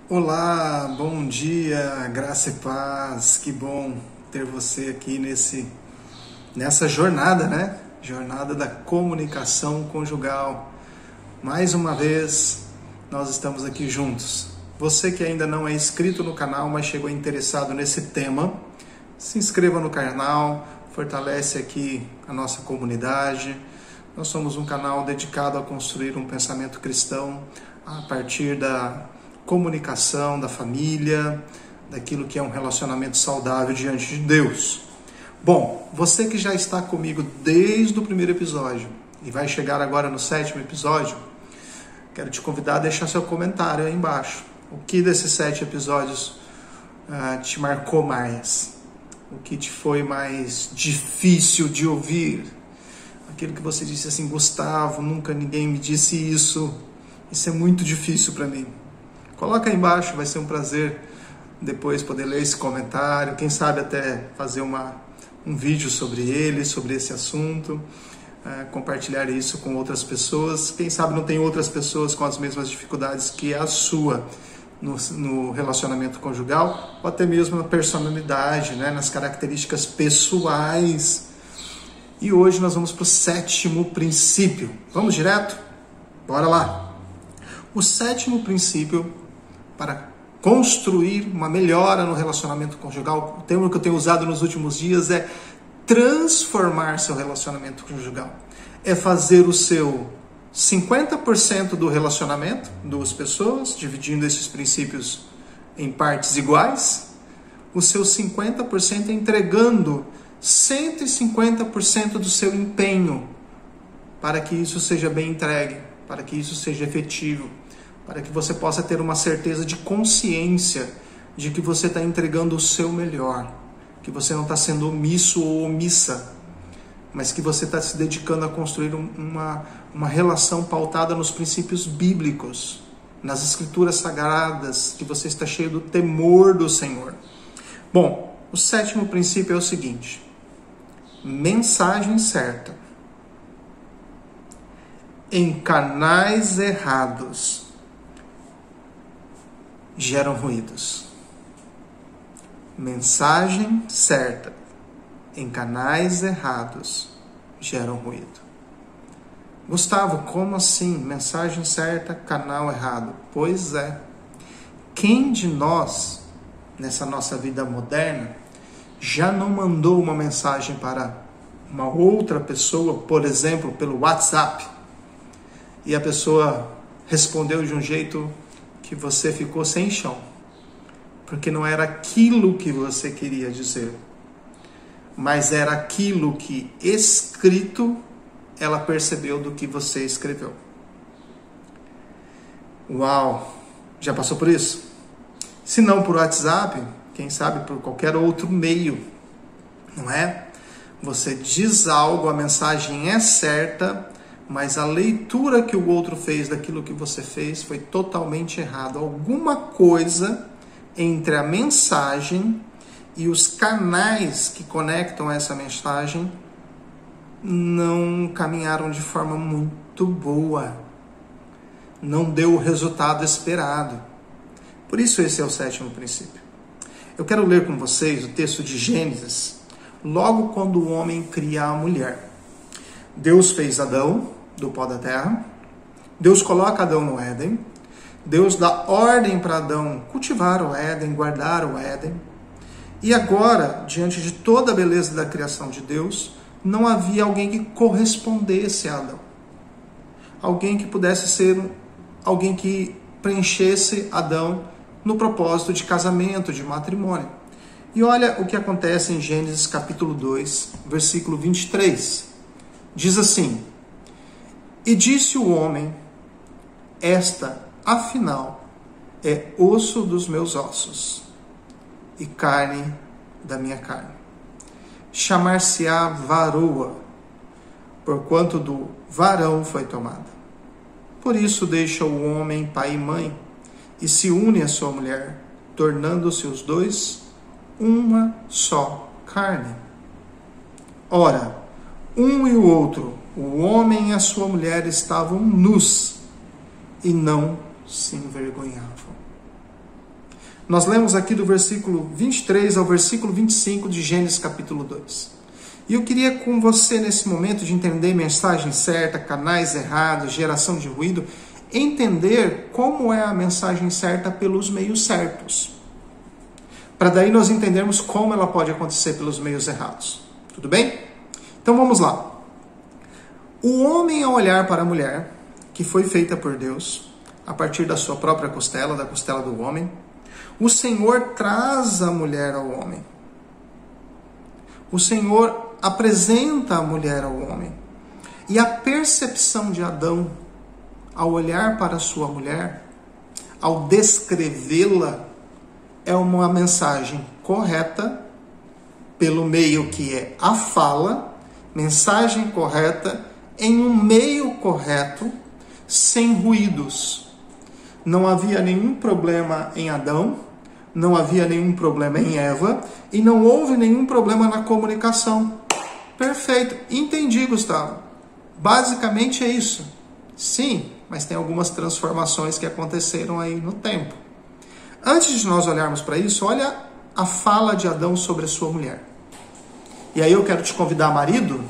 Olá, bom dia, graça e paz, que bom ter você aqui nessa jornada, né? Jornada da comunicação conjugal. Mais uma vez, nós estamos aqui juntos. Você que ainda não é inscrito no canal, mas chegou interessado nesse tema, se inscreva no canal, fortalece aqui a nossa comunidade. Nós somos um canal dedicado a construir um pensamento cristão a partir da comunicação, da família, daquilo que é um relacionamento saudável diante de Deus. Bom, você que já está comigo desde o primeiro episódio e vai chegar agora no 7º episódio, quero te convidar a deixar seu comentário aí embaixo. O que desses 7 episódios te marcou mais? O que te foi mais difícil de ouvir? Aquilo que você disse assim, Gustavo, nunca ninguém me disse isso. Isso é muito difícil para mim. Coloca aí embaixo, vai ser um prazer depois poder ler esse comentário. Quem sabe até fazer um vídeo sobre ele, sobre esse assunto. Compartilhar isso com outras pessoas. Quem sabe não tem outras pessoas com as mesmas dificuldades que a sua no relacionamento conjugal, ou até mesmo na personalidade, né, nas características pessoais. E hoje nós vamos para o 7º princípio. Vamos direto? Bora lá! O 7º princípio para construir uma melhora no relacionamento conjugal, o termo que eu tenho usado nos últimos dias é transformar seu relacionamento conjugal. É fazer o seu 50% do relacionamento, 2 pessoas, dividindo esses princípios em partes iguais, o seu 50% entregando 150% do seu empenho para que isso seja bem entregue, para que isso seja efetivo, para que você possa ter uma certeza de consciência de que você está entregando o seu melhor, que você não está sendo omisso ou omissa, mas que você está se dedicando a construir uma relação pautada nos princípios bíblicos, nas escrituras sagradas, que você está cheio do temor do Senhor. Bom, o 7º princípio é o seguinte: mensagem certa em canais errados geram ruídos. Mensagem certa em canais errados geram ruído. Gustavo, como assim? Mensagem certa, canal errado? Pois é. Quem de nós, nessa nossa vida moderna, já não mandou uma mensagem para uma outra pessoa, por exemplo, pelo WhatsApp, e a pessoa respondeu de um jeito que você ficou sem chão, porque não era aquilo que você queria dizer, mas era aquilo que escrito ela percebeu do que você escreveu. Uau! Já passou por isso? Se não por WhatsApp, quem sabe por qualquer outro meio, não é? Você diz algo, a mensagem é certa, mas a leitura que o outro fez daquilo que você fez foi totalmente errado. Alguma coisa entre a mensagem e os canais que conectam essa mensagem não caminharam de forma muito boa. Não deu o resultado esperado. Por isso esse é o 7º princípio. Eu quero ler com vocês o texto de Gênesis, logo quando o homem cria a mulher. Deus fez Adão do pó da terra. Deus coloca Adão no Éden. Deus dá ordem para Adão cultivar o Éden, guardar o Éden. E agora, diante de toda a beleza da criação de Deus, não havia alguém que correspondesse a Adão. Alguém que pudesse ser alguém que preenchesse Adão no propósito de casamento, de matrimônio. E olha o que acontece em Gênesis capítulo 2, versículo 23. Diz assim: e disse o homem, esta, afinal, é osso dos meus ossos e carne da minha carne. Chamar-se-á varoa, porquanto do varão foi tomada. Por isso deixa o homem pai e mãe, e se une à sua mulher, tornando-se os dois uma só carne. Ora, um e o outro, o homem e a sua mulher, estavam nus e não se envergonhavam. Nós lemos aqui do versículo 23 ao versículo 25 de Gênesis capítulo 2. E eu queria com você, nesse momento de entender mensagem certa, canais errados, geração de ruído, entender como é a mensagem certa pelos meios certos. Para daí nós entendermos como ela pode acontecer pelos meios errados. Tudo bem? Então vamos lá. O homem, ao olhar para a mulher, que foi feita por Deus, a partir da sua própria costela, da costela do homem, o Senhor traz a mulher ao homem. O Senhor apresenta a mulher ao homem. E a percepção de Adão, ao olhar para a sua mulher, ao descrevê-la, é uma mensagem correta, pelo meio que é a fala, mensagem correta, em um meio correto, sem ruídos. Não havia nenhum problema em Adão, não havia nenhum problema em Eva, e não houve nenhum problema na comunicação. Perfeito. Entendi, Gustavo. Basicamente é isso. Sim, mas tem algumas transformações que aconteceram aí no tempo. Antes de nós olharmos para isso, olha a fala de Adão sobre a sua mulher. E aí eu quero te convidar, marido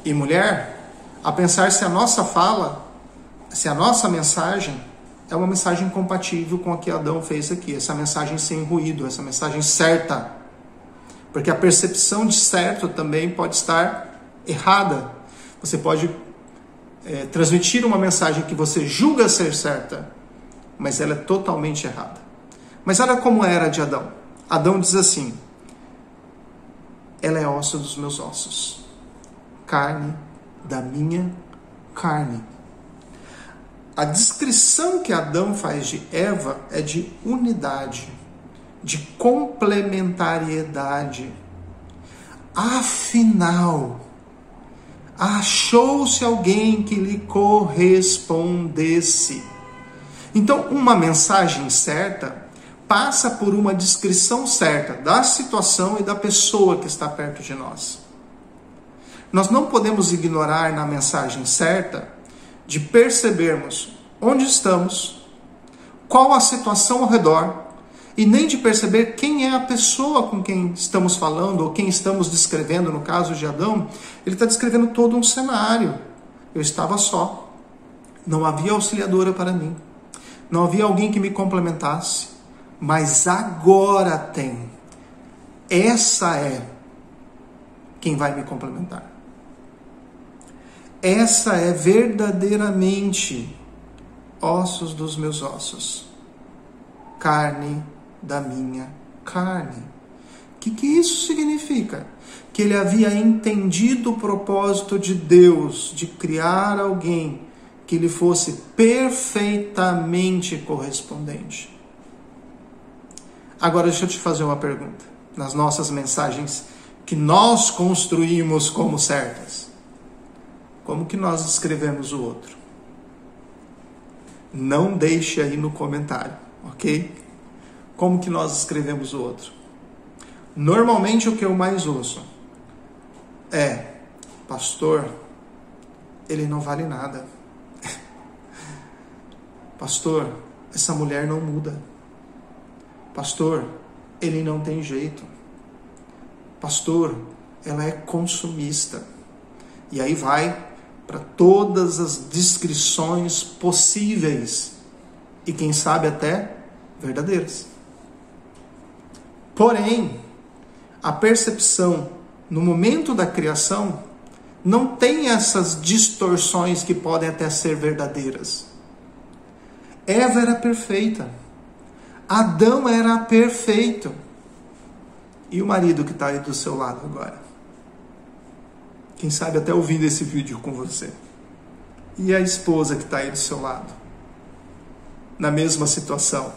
e mulher, a pensar se a nossa fala, se a nossa mensagem é uma mensagem compatível com a que Adão fez aqui. Essa mensagem sem ruído, essa mensagem certa. Porque a percepção de certo também pode estar errada. Você pode transmitir uma mensagem que você julga ser certa, mas ela é totalmente errada. Mas olha como era de Adão. Adão diz assim: ela é osso dos meus ossos, carne da minha carne. A descrição que Adão faz de Eva é de unidade, de complementariedade. Afinal, achou-se alguém que lhe correspondesse. Então, uma mensagem certa passa por uma descrição certa da situação e da pessoa que está perto de nós. Nós não podemos ignorar na mensagem certa de percebermos onde estamos, qual a situação ao redor, e nem de perceber quem é a pessoa com quem estamos falando, ou quem estamos descrevendo. No caso de Adão, ele está descrevendo todo um cenário. Eu estava só, não havia auxiliadora para mim, não havia alguém que me complementasse, mas agora tem. Essa é quem vai me complementar. Essa é verdadeiramente ossos dos meus ossos, carne da minha carne. O que isso significa? Que ele havia entendido o propósito de Deus de criar alguém que lhe fosse perfeitamente correspondente. Agora deixa eu te fazer uma pergunta. Nas nossas mensagens que nós construímos como certas, como que nós descrevemos o outro? Não deixe aí no comentário, ok? Como que nós descrevemos o outro? Normalmente o que eu mais ouço é: pastor, ele não vale nada. Pastor, essa mulher não muda. Pastor, ele não tem jeito. Pastor, ela é consumista. E aí vai para todas as descrições possíveis e quem sabe até verdadeiras. Porém, a percepção no momento da criação não tem essas distorções que podem até ser verdadeiras. Eva era perfeita. Adão era perfeito. E o marido que está aí do seu lado agora? Quem sabe até ouvindo esse vídeo com você. E a esposa que está aí do seu lado? Na mesma situação.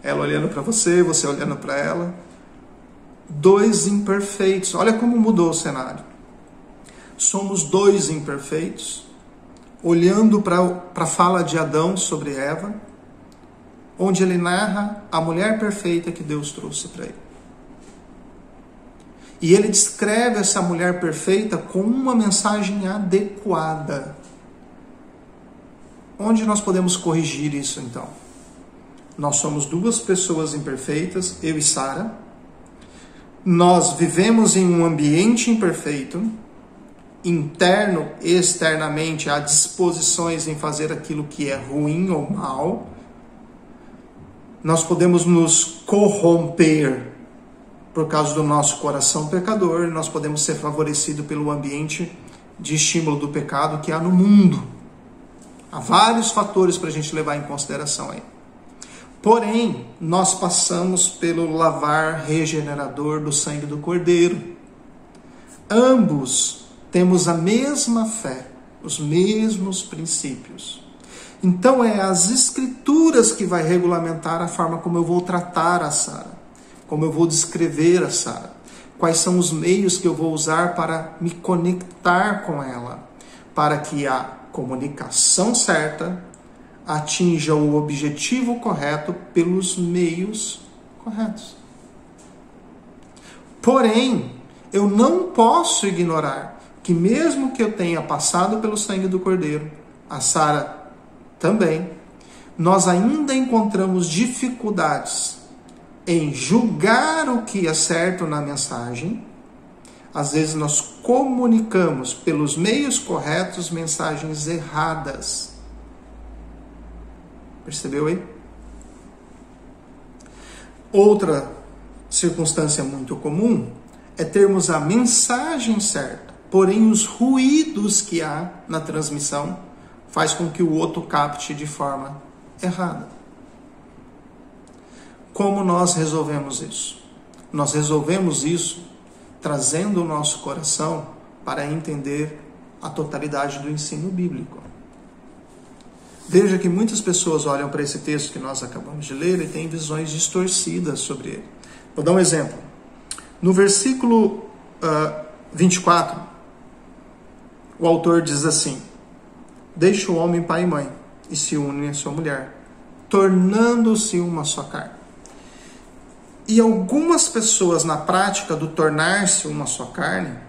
Ela olhando para você, você olhando para ela. Dois imperfeitos. Olha como mudou o cenário. Somos dois imperfeitos, olhando para a fala de Adão sobre Eva, onde ele narra a mulher perfeita que Deus trouxe para ele. E ele descreve essa mulher perfeita com uma mensagem adequada. Onde nós podemos corrigir isso então? Nós somos duas pessoas imperfeitas, eu e Sara. Nós vivemos em um ambiente imperfeito, interno e externamente há disposições em fazer aquilo que é ruim ou mal. Nós podemos nos corromper por causa do nosso coração pecador, e nós podemos ser favorecidos pelo ambiente de estímulo do pecado que há no mundo. Há vários fatores para a gente levar em consideração aí. Porém, nós passamos pelo lavar regenerador do sangue do Cordeiro. Ambos temos a mesma fé, os mesmos princípios. Então é as Escrituras que vai regulamentar a forma como eu vou tratar a Sara, como eu vou descrever a Sara, quais são os meios que eu vou usar para me conectar com ela, para que a comunicação certa atinja o objetivo correto pelos meios corretos. Porém, eu não posso ignorar que mesmo que eu tenha passado pelo sangue do Cordeiro, a Sara também, nós ainda encontramos dificuldades em julgar o que é certo na mensagem. Às vezes nós comunicamos pelos meios corretos mensagens erradas. Percebeu aí? Outra circunstância muito comum é termos a mensagem certa, porém os ruídos que há na transmissão faz com que o outro capte de forma errada. Como nós resolvemos isso? Nós resolvemos isso trazendo o nosso coração para entender a totalidade do ensino bíblico. Veja que muitas pessoas olham para esse texto que nós acabamos de ler e têm visões distorcidas sobre ele. Vou dar um exemplo. No versículo 24, o autor diz assim: deixa o homem pai e mãe e se une à sua mulher, tornando-se uma só carne. E algumas pessoas, na prática do tornar-se uma só carne,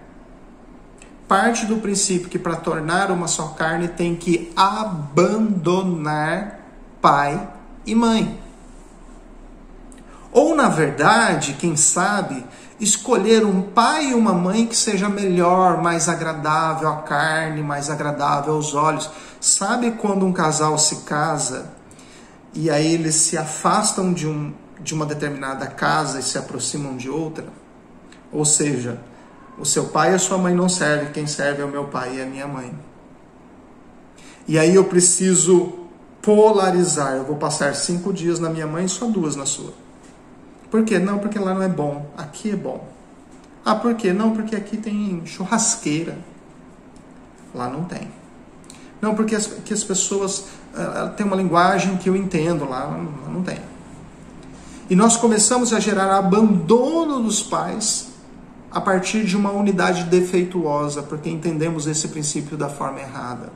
parte do princípio que para tornar uma só carne tem que abandonar pai e mãe. Ou, na verdade, quem sabe, escolher um pai e uma mãe que seja melhor, mais agradável à carne, mais agradável aos olhos. Sabe quando um casal se casa e aí eles se afastam de uma determinada casa e se aproximam de outra? Ou seja, o seu pai e a sua mãe não servem, quem serve é o meu pai e a minha mãe. E aí eu preciso polarizar, eu vou passar 5 dias na minha mãe e só 2 na sua. Por quê? Não, porque lá não é bom, aqui é bom. Ah, por quê? Não, porque aqui tem churrasqueira, lá não tem. Não, porque as pessoas têm uma linguagem que eu entendo, lá não tem. E nós começamos a gerar abandono dos pais a partir de uma unidade defeituosa, porque entendemos esse princípio da forma errada.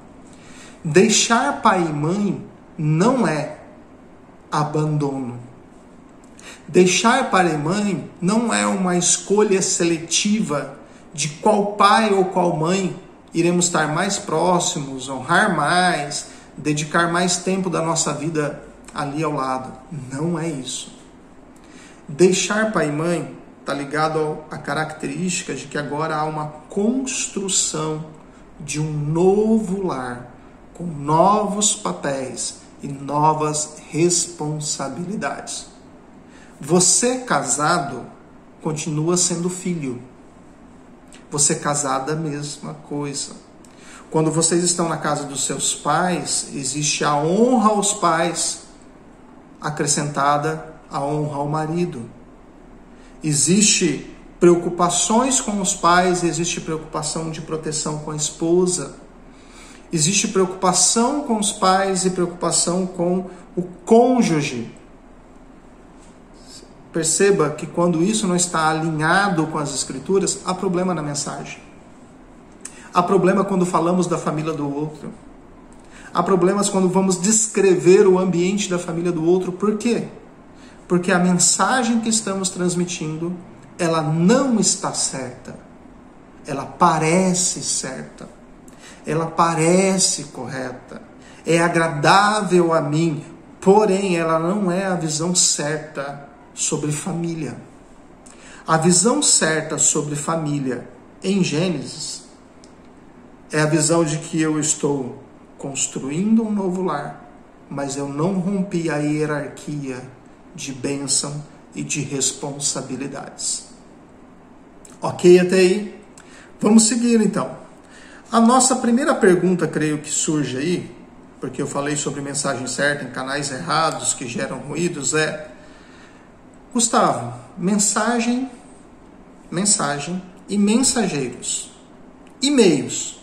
Deixar pai e mãe não é abandono. Deixar pai e mãe não é uma escolha seletiva de qual pai ou qual mãe iremos estar mais próximos, honrar mais, dedicar mais tempo da nossa vida ali ao lado. Não é isso. Deixar pai e mãe está ligado à característica de que agora há uma construção de um novo lar, com novos papéis e novas responsabilidades. Você casado continua sendo filho. Você casada, a mesma coisa. Quando vocês estão na casa dos seus pais, existe a honra aos pais acrescentada à honra ao marido. Existe preocupações com os pais, existe preocupação de proteção com a esposa. Existe preocupação com os pais e preocupação com o cônjuge. Perceba que quando isso não está alinhado com as Escrituras, há problema na mensagem. Há problema quando falamos da família do outro. Há problemas quando vamos descrever o ambiente da família do outro. Por quê? Porque a mensagem que estamos transmitindo, ela não está certa. Ela parece certa. Ela parece correta. É agradável a mim. Porém, ela não é a visão certa sobre família. A visão certa sobre família em Gênesis é a visão de que eu estou construindo um novo lar, mas eu não rompi a hierarquia de bênção e de responsabilidades. Ok até aí? Vamos seguir então. A nossa primeira pergunta, creio que surge aí, porque eu falei sobre mensagem certa em canais errados que geram ruídos, é: Gustavo, mensagem e mensageiros, e-mails,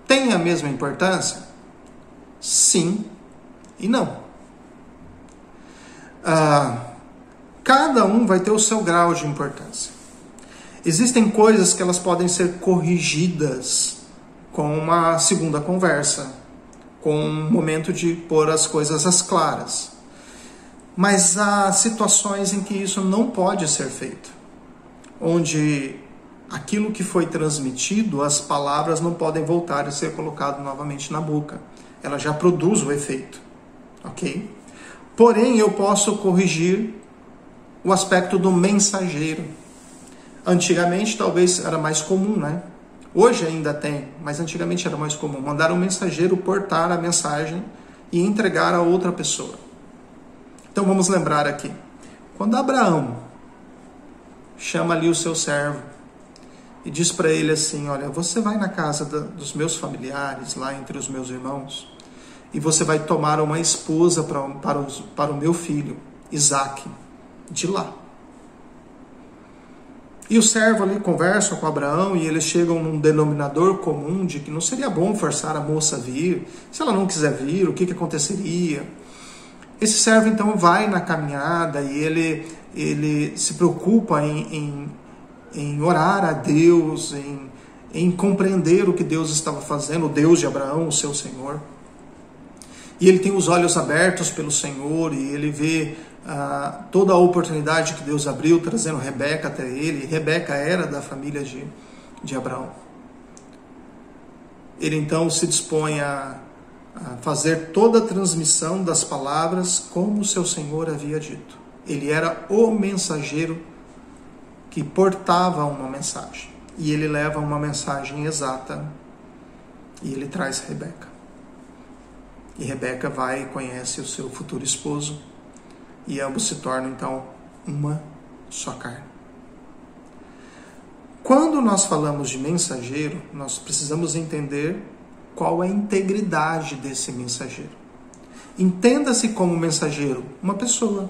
têm a mesma importância? Sim e não. Cada um vai ter o seu grau de importância. Existem coisas que elas podem ser corrigidas com uma segunda conversa, com um momento de pôr as coisas às claras. Mas há situações em que isso não pode ser feito, onde aquilo que foi transmitido, as palavras não podem voltar a ser colocado novamente na boca. Ela já produz o efeito, ok? Porém, eu posso corrigir o aspecto do mensageiro. Antigamente, talvez era mais comum, né? Hoje ainda tem, mas antigamente era mais comum mandar um mensageiro portar a mensagem e entregar a outra pessoa. Então vamos lembrar aqui. Quando Abraão chama ali o seu servo e diz para ele assim: olha, você vai na casa dos meus familiares, lá entre os meus irmãos, e você vai tomar uma esposa para o meu filho, Isaque, de lá. E o servo ali conversa com Abraão e eles chegam num denominador comum de que não seria bom forçar a moça a vir. Se ela não quiser vir, o que aconteceria? Esse servo então vai na caminhada e ele se preocupa em orar a Deus, em compreender o que Deus estava fazendo, o Deus de Abraão, o seu Senhor. E ele tem os olhos abertos pelo Senhor e ele vê toda a oportunidade que Deus abriu, trazendo Rebeca até ele. Rebeca era da família de Abraão. Ele então se dispõe a fazer toda a transmissão das palavras como o seu Senhor havia dito. Ele era o mensageiro que portava uma mensagem. E ele leva uma mensagem exata e ele traz Rebeca. E Rebeca vai e conhece o seu futuro esposo e ambos se tornam então uma só carne. Quando nós falamos de mensageiro, nós precisamos entender qual é a integridade desse mensageiro. Entenda-se como mensageiro uma pessoa.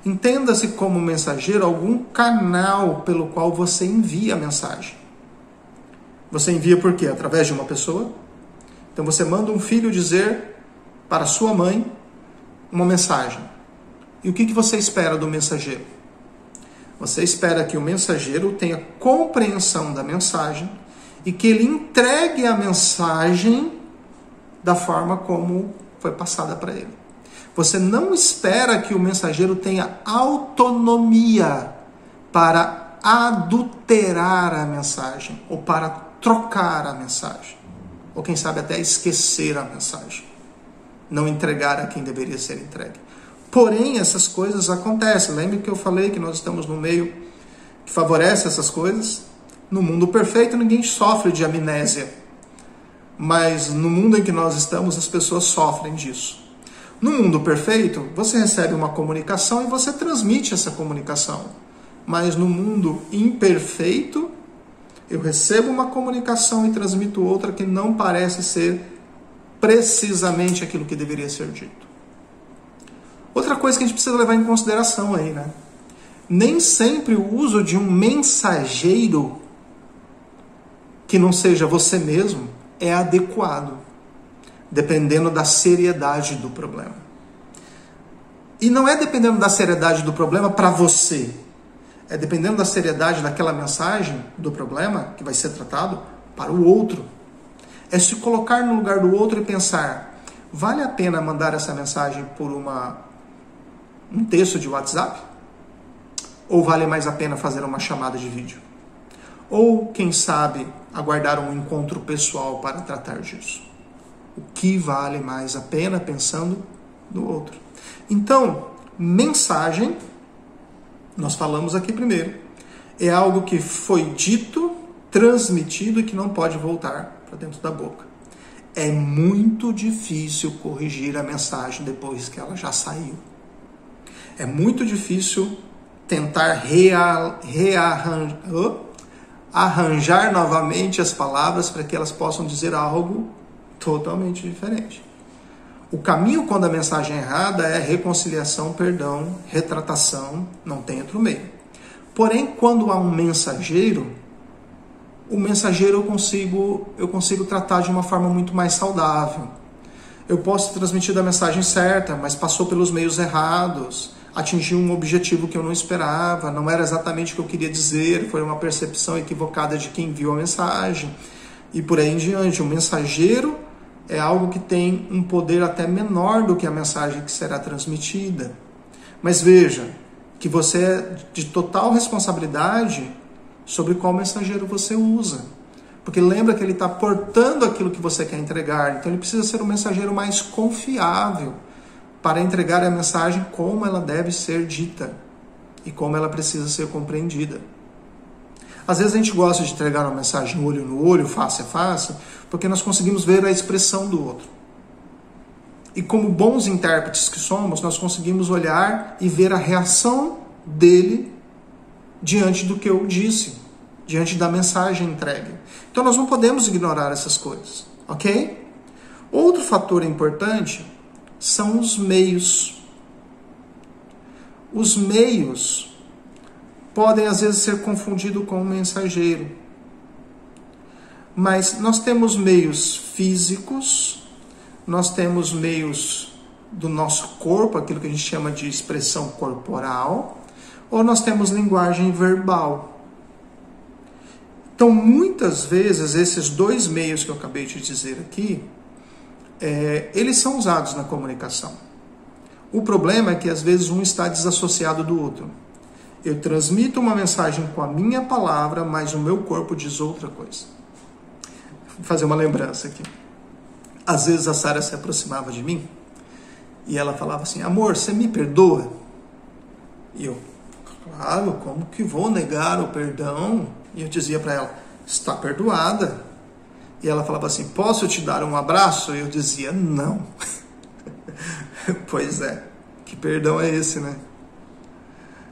Entenda-se como mensageiro algum canal pelo qual você envia a mensagem. Você envia por quê? Através de uma pessoa? Então você manda um filho dizer para sua mãe uma mensagem. E o que você espera do mensageiro? Você espera que o mensageiro tenha compreensão da mensagem e que ele entregue a mensagem da forma como foi passada para ele. Você não espera que o mensageiro tenha autonomia para adulterar a mensagem ou para trocar a mensagem. Ou quem sabe até esquecer a mensagem. Não entregar a quem deveria ser entregue. Porém, essas coisas acontecem. Lembre que eu falei que nós estamos no meio que favorece essas coisas. No mundo perfeito, ninguém sofre de amnésia. Mas no mundo em que nós estamos, as pessoas sofrem disso. No mundo perfeito, você recebe uma comunicação e você transmite essa comunicação. Mas no mundo imperfeito, eu recebo uma comunicação e transmito outra que não parece ser precisamente aquilo que deveria ser dito. Outra coisa que a gente precisa levar em consideração aí, né? Nem sempre o uso de um mensageiro que não seja você mesmo é adequado, dependendo da seriedade do problema. E não é dependendo da seriedade do problema para você, é dependendo da seriedade daquela mensagem, do problema que vai ser tratado, para o outro. É se colocar no lugar do outro e pensar, vale a pena mandar essa mensagem por um texto de WhatsApp? Ou vale mais a pena fazer uma chamada de vídeo? Ou, quem sabe, aguardar um encontro pessoal para tratar disso? O que vale mais a pena pensando do outro. Então, mensagem, nós falamos aqui primeiro, é algo que foi dito, transmitido e que não pode voltar para dentro da boca. É muito difícil corrigir a mensagem depois que ela já saiu. É muito difícil tentar arranjar novamente as palavras para que elas possam dizer algo totalmente diferente. O caminho quando a mensagem é errada é reconciliação, perdão, retratação, não tem outro meio. Porém, quando há um mensageiro, o mensageiro eu consigo tratar de uma forma muito mais saudável. Eu posso transmitir a mensagem certa, mas passou pelos meios errados, atingiu um objetivo que eu não esperava, não era exatamente o que eu queria dizer, foi uma percepção equivocada de quem viu a mensagem, e por aí em diante. O mensageiro é algo que tem um poder até menor do que a mensagem que será transmitida. Mas veja, que você é de total responsabilidade sobre qual mensageiro você usa. Porque lembra que ele está portando aquilo que você quer entregar, então ele precisa ser um mensageiro mais confiável para entregar a mensagem como ela deve ser dita e como ela precisa ser compreendida. Às vezes a gente gosta de entregar uma mensagem olho no olho, face a face, porque nós conseguimos ver a expressão do outro. E como bons intérpretes que somos, nós conseguimos olhar e ver a reação dele diante do que eu disse, diante da mensagem entregue. Então nós não podemos ignorar essas coisas, ok? Outro fator importante são os meios. Os meios podem às vezes ser confundidos com o mensageiro. Mas nós temos meios físicos, nós temos meios do nosso corpo, aquilo que a gente chama de expressão corporal, ou nós temos linguagem verbal. Então, muitas vezes, esses dois meios que eu acabei de dizer aqui, eles são usados na comunicação. O problema é que, às vezes, um está desassociado do outro. Eu transmito uma mensagem com a minha palavra, mas o meu corpo diz outra coisa. Vou fazer uma lembrança aqui. Às vezes, a Sara se aproximava de mim e ela falava assim: amor, você me perdoa? E eu, claro, como que vou negar o perdão? E eu dizia para ela: está perdoada. E ela falava assim: posso te dar um abraço? E eu dizia: não. Pois é, que perdão é esse, né?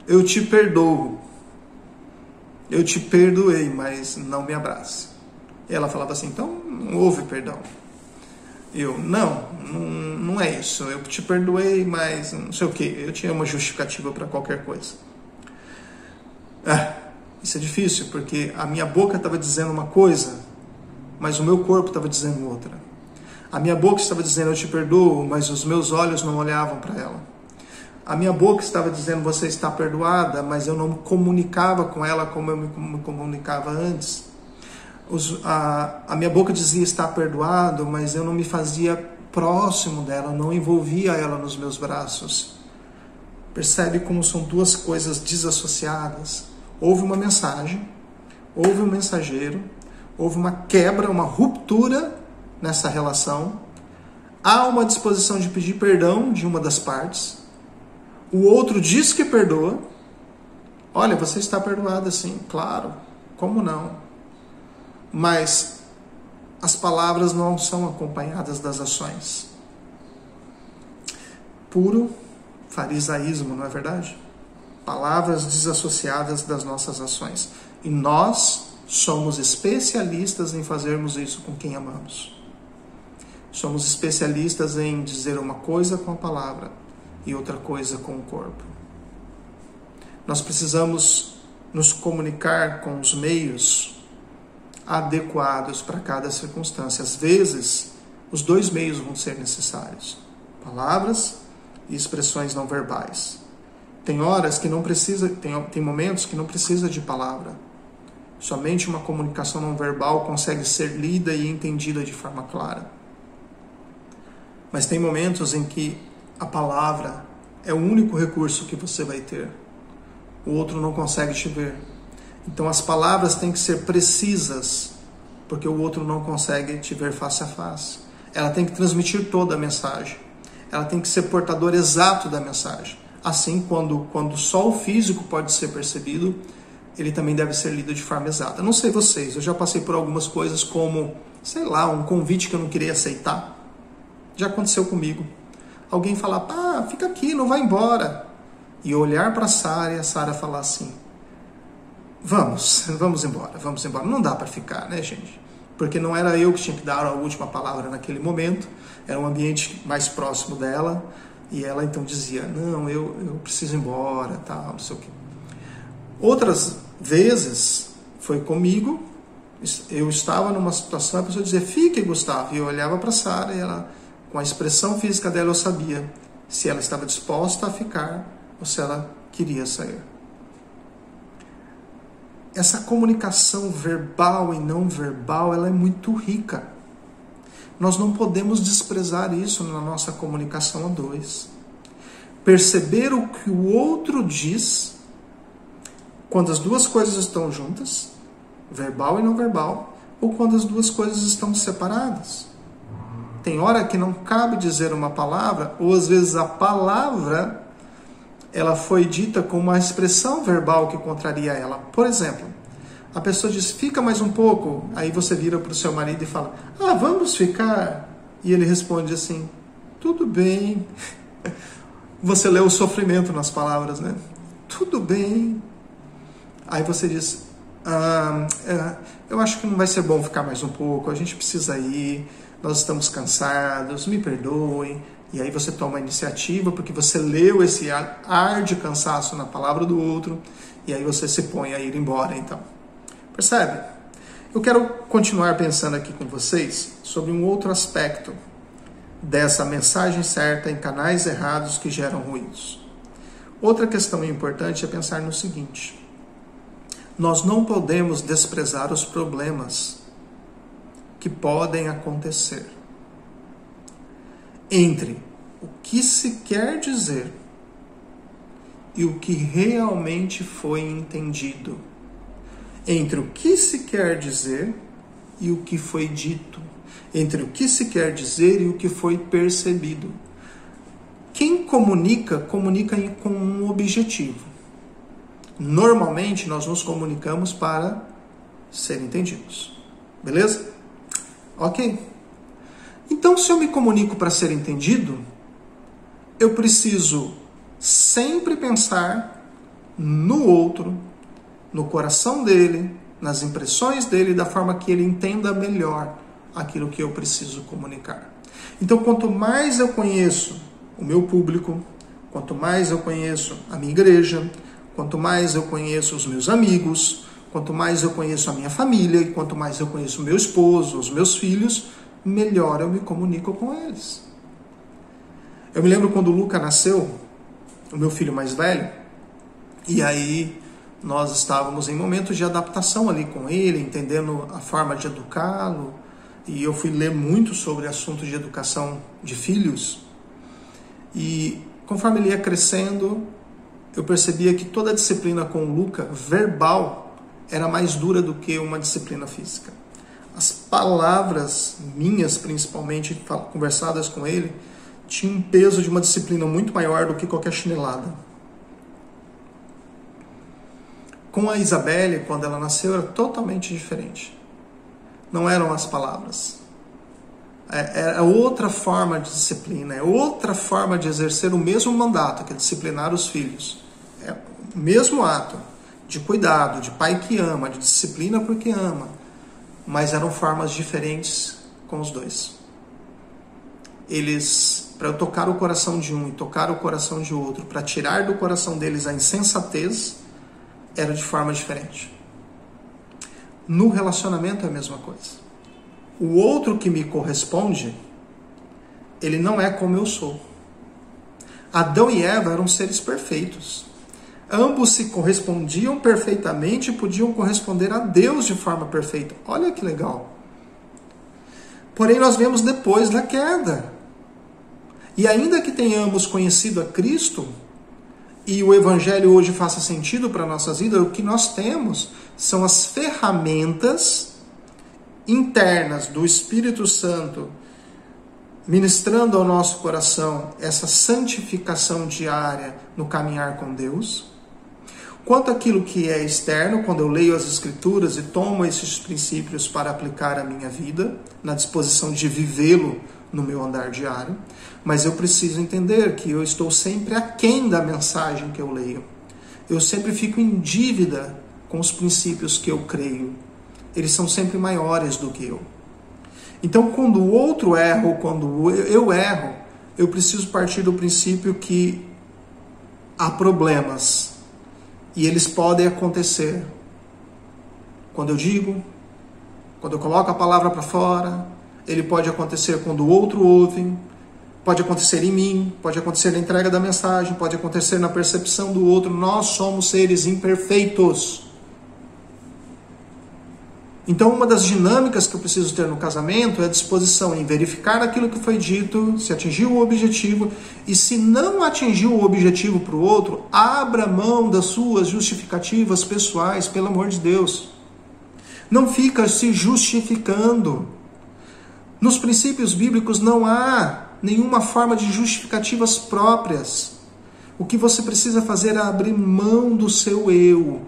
Eu te perdoo. Eu te perdoei, mas não me abrace. E ela falava assim: então não houve perdão. Eu, não é isso. Eu te perdoei, mas não sei o que. Eu tinha uma justificativa para qualquer coisa. Isso é difícil, porque a minha boca estava dizendo uma coisa, mas o meu corpo estava dizendo outra. A minha boca estava dizendo: eu te perdoo, mas os meus olhos não olhavam para ela. A minha boca estava dizendo: você está perdoada, mas eu não me comunicava com ela como eu me comunicava antes. A minha boca dizia estar perdoado, mas eu não me fazia próximo dela, não envolvia ela nos meus braços. Percebe como são duas coisas desassociadas? Houve uma mensagem, houve um mensageiro, houve uma quebra, uma ruptura nessa relação. Há uma disposição de pedir perdão de uma das partes. O outro diz que perdoa. Olha, você está perdoada sim, claro, como não? Mas as palavras não são acompanhadas das ações. Puro farisaísmo, não é verdade? Palavras desassociadas das nossas ações. E nós somos especialistas em fazermos isso com quem amamos. Somos especialistas em dizer uma coisa com a palavra e outra coisa com o corpo. Nós precisamos nos comunicar com os meios adequados para cada circunstância. Às vezes, os dois meios vão ser necessários: palavras e expressões não verbais. Tem horas que não precisa, tem momentos que não precisa de palavra. Somente uma comunicação não verbal consegue ser lida e entendida de forma clara. Mas tem momentos em que a palavra é o único recurso que você vai ter. O outro não consegue te ver. Então as palavras têm que ser precisas, porque o outro não consegue te ver face a face. Ela tem que transmitir toda a mensagem. ela tem que ser portador exato da mensagem. Assim, quando só o físico pode ser percebido, ele também deve ser lido de forma exata. Eu não sei vocês, eu já passei por algumas coisas como, sei lá, um convite que eu não queria aceitar. Já aconteceu comigo. Alguém falar, fica aqui, não vai embora. E eu olhar para a Sara e a Sara falar assim, vamos embora. Não dá para ficar, né, gente? Porque não era eu que tinha que dar a última palavra naquele momento, era um ambiente mais próximo dela, e ela então dizia, não, eu preciso ir embora, tal, não sei o quê. Outras vezes foi comigo, eu estava numa situação, a pessoa dizia, fique, Gustavo, e eu olhava para a Sara e ela, com a expressão física dela, eu sabia se ela estava disposta a ficar ou se ela queria sair. Essa comunicação verbal e não verbal, ela é muito rica. Nós não podemos desprezar isso na nossa comunicação a dois. Perceber o que o outro diz, quando as duas coisas estão juntas, verbal e não verbal, ou quando as duas coisas estão separadas. Tem hora que não cabe dizer uma palavra, ou às vezes a palavra, ela foi dita com uma expressão verbal que contraria ela. Por exemplo, a pessoa diz, fica mais um pouco, aí você vira para o seu marido e fala, vamos ficar? E ele responde assim, tudo bem. Você lê o sofrimento nas palavras, né? Tudo bem. Aí você diz, eu acho que não vai ser bom ficar mais um pouco, a gente precisa ir, nós estamos cansados, me perdoem. E aí você toma a iniciativa, porque você leu esse ar de cansaço na palavra do outro, e aí você se põe a ir embora, então. Percebe? Eu quero continuar pensando aqui com vocês sobre um outro aspecto dessa mensagem certa em canais errados que geram ruídos. Outra questão importante é pensar no seguinte: nós não podemos desprezar os problemas que podem acontecer entre o que se quer dizer e o que realmente foi entendido. Entre o que se quer dizer e o que foi dito. Entre o que se quer dizer e o que foi percebido. Quem comunica, comunica com um objetivo. Normalmente, nós nos comunicamos para ser entendidos. Beleza? Ok. Então, se eu me comunico para ser entendido, eu preciso sempre pensar no outro, no coração dele, nas impressões dele, da forma que ele entenda melhor aquilo que eu preciso comunicar. Então, quanto mais eu conheço o meu público, quanto mais eu conheço a minha igreja, quanto mais eu conheço os meus amigos, quanto mais eu conheço a minha família, e quanto mais eu conheço o meu esposo, os meus filhos, melhor eu me comunico com eles. Eu me lembro quando o Luca nasceu, o meu filho mais velho, e aí nós estávamos em momentos de adaptação ali com ele, entendendo a forma de educá-lo, e eu fui ler muito sobre assuntos de educação de filhos, e conforme ele ia crescendo, eu percebia que toda a disciplina com o Luca, verbal, era mais dura do que uma disciplina física. As palavras minhas, principalmente, conversadas com ele, tinham um peso de uma disciplina muito maior do que qualquer chinelada. Com a Isabelle, quando ela nasceu, era totalmente diferente. Não eram as palavras. É outra forma de disciplina, é outra forma de exercer o mesmo mandato, que é disciplinar os filhos. É o mesmo ato de cuidado, de pai que ama, de disciplina porque ama, mas eram formas diferentes com os dois. Eles, para eu tocar o coração de um e tocar o coração de outro, para tirar do coração deles a insensatez, era de forma diferente. No relacionamento é a mesma coisa. O outro que me corresponde, ele não é como eu sou. Adão e Eva eram seres perfeitos. Ambos se correspondiam perfeitamente e podiam corresponder a Deus de forma perfeita. Olha que legal. Porém, nós vemos depois da queda. E ainda que tenhamos conhecido a Cristo, e o Evangelho hoje faça sentido para nossas vidas, o que nós temos são as ferramentas internas do Espírito Santo ministrando ao nosso coração essa santificação diária no caminhar com Deus. Quanto àquilo que é externo, quando eu leio as Escrituras e tomo esses princípios para aplicar à minha vida, na disposição de vivê-lo no meu andar diário, mas eu preciso entender que eu estou sempre aquém da mensagem que eu leio. Eu sempre fico em dívida com os princípios que eu creio. Eles são sempre maiores do que eu. Então, quando o outro erra ou quando eu erro, eu preciso partir do princípio que há problemas e eles podem acontecer quando eu digo, quando eu coloco a palavra para fora. Ele pode acontecer quando o outro ouve, pode acontecer em mim, pode acontecer na entrega da mensagem, pode acontecer na percepção do outro. Nós somos seres imperfeitos. Então, uma das dinâmicas que eu preciso ter no casamento é a disposição em verificar aquilo que foi dito, se atingiu o objetivo, e se não atingiu o objetivo para o outro, abra mão das suas justificativas pessoais, pelo amor de Deus. Não fica se justificando. Nos princípios bíblicos não há nenhuma forma de justificativas próprias. O que você precisa fazer é abrir mão do seu eu,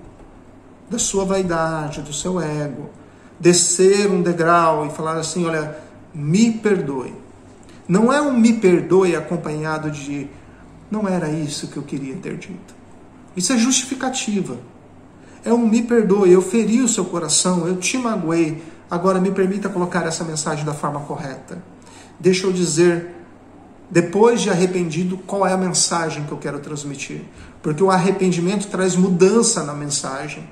da sua vaidade, do seu ego. Descer um degrau e falar assim, olha, me perdoe. Não é um me perdoe acompanhado de não era isso que eu queria ter dito. Isso é justificativa. É um me perdoe, eu feri o seu coração, eu te magoei. Agora me permita colocar essa mensagem da forma correta. Deixa eu dizer, depois de arrependido, qual é a mensagem que eu quero transmitir. Porque o arrependimento traz mudança na mensagem.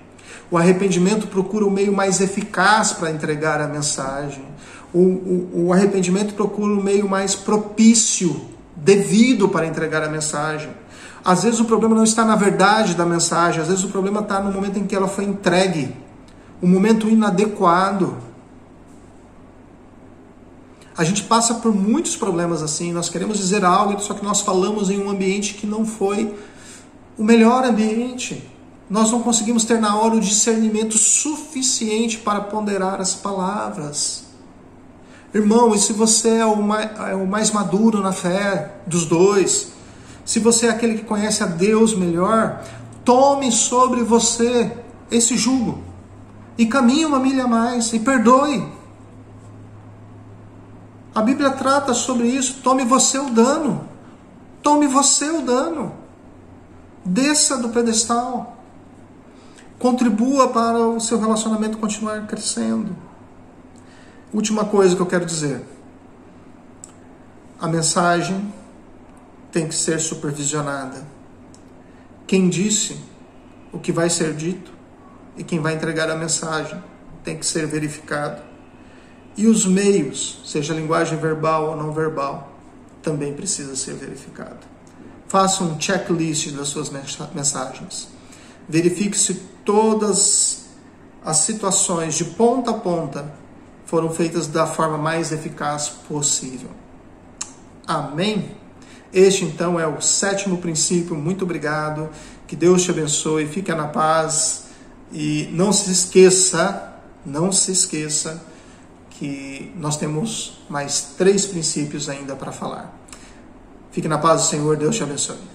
O arrependimento procura o meio mais eficaz para entregar a mensagem. O arrependimento procura o meio mais propício, devido para entregar a mensagem. Às vezes o problema não está na verdade da mensagem, às vezes o problema está no momento em que ela foi entregue. Um momento inadequado. A gente passa por muitos problemas assim, nós queremos dizer algo, só que nós falamos em um ambiente que não foi o melhor ambiente. Nós não conseguimos ter na hora o discernimento suficiente para ponderar as palavras. Irmão, e se você é o mais maduro na fé dos dois, se você é aquele que conhece a Deus melhor, tome sobre você esse jugo e caminhe uma milha a mais e perdoe. A Bíblia trata sobre isso. Tome você o dano. Tome você o dano. Desça do pedestal. Contribua para o seu relacionamento continuar crescendo. Última coisa que eu quero dizer. A mensagem tem que ser supervisionada. Quem disse o que vai ser dito e quem vai entregar a mensagem tem que ser verificado. E os meios, seja linguagem verbal ou não verbal, também precisa ser verificado. Faça um checklist das suas mensagens. Verifique se todas as situações de ponta a ponta foram feitas da forma mais eficaz possível. Amém? Este então é o 7º princípio. Muito obrigado. Que Deus te abençoe. Fique na paz. E não se esqueça que nós temos mais 3 princípios ainda para falar. Fique na paz do Senhor, Deus te abençoe.